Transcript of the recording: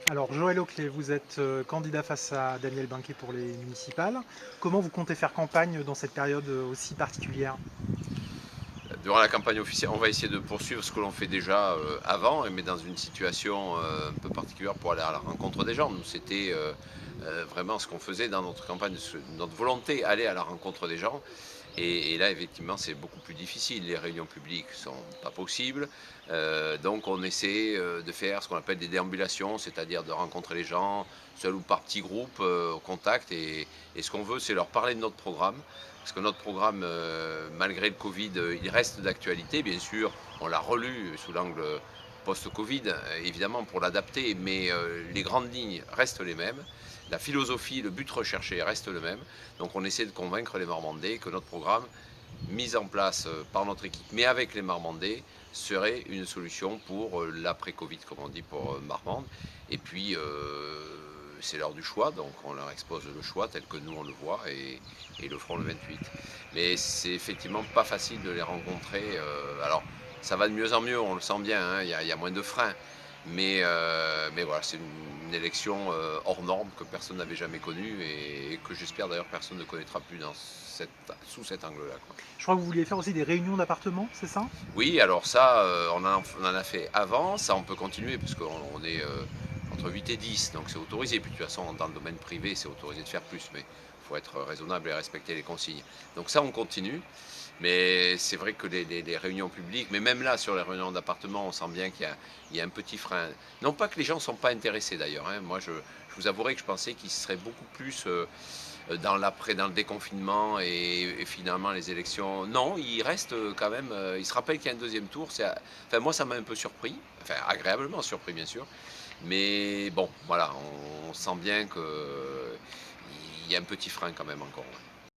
Alors Joël Auclé, vous êtes candidat face à Daniel Binquet pour les municipales. Comment vous comptez faire campagne dans cette période aussi particulière? Durant la campagne officielle, on va essayer de poursuivre ce que l'on fait déjà avant, mais dans une situation un peu particulière pour aller à la rencontre des gens. Nous, c'était vraiment ce qu'on faisait dans notre campagne, notre volonté, aller à la rencontre des gens. Et là, effectivement, c'est beaucoup plus difficile. Les réunions publiques sont pas possibles. Donc, on essaie de faire ce qu'on appelle des déambulations, c'est-à-dire de rencontrer les gens, seuls ou par petits groupes, au contact. Et ce qu'on veut, c'est leur parler de notre programme. Parce que notre programme, malgré le Covid, il reste d'actualité. Bien sûr, on l'a relu sous l'angle post-Covid, évidemment, pour l'adapter, mais les grandes lignes restent les mêmes. La philosophie, le but recherché reste le même. Donc on essaie de convaincre les Marmandais que notre programme, mis en place par notre équipe, mais avec les Marmandais, serait une solution pour l'après-Covid, comme on dit pour Marmande. Et puis, c'est l'heure du choix, donc on leur expose le choix tel que nous on le voit et ils le feront le 28. Mais c'est effectivement pas facile de les rencontrer. Alors, ça va de mieux en mieux, on le sent bien, hein, y a moins de freins. Mais voilà, c'est une élection hors norme que personne n'avait jamais connue et que j'espère d'ailleurs personne ne connaîtra plus sous cet angle-là, quoi. Je crois que vous vouliez faire aussi des réunions d'appartements, c'est ça? Oui, alors ça, on en a fait avant, ça on peut continuer parce qu'on est entre 8 et 10, donc c'est autorisé. Puis de toute façon, dans le domaine privé, c'est autorisé de faire plus, mais il faut être raisonnable et respecter les consignes. Donc ça, on continue. Mais c'est vrai que les réunions publiques, mais même là, sur les réunions d'appartement, on sent bien qu'il y a un petit frein. Non pas que les gens ne sont pas intéressés d'ailleurs, hein. Moi, je vous avouerai que je pensais qu'ils seraient beaucoup plus dans l'après, dans le déconfinement et finalement les élections. Non, il reste quand même. Il se rappelle qu'il y a un deuxième tour. Enfin, moi, ça m'a un peu surpris. Enfin, agréablement surpris, bien sûr. Mais bon, voilà, on sent bien qu'il y a un petit frein quand même encore, ouais.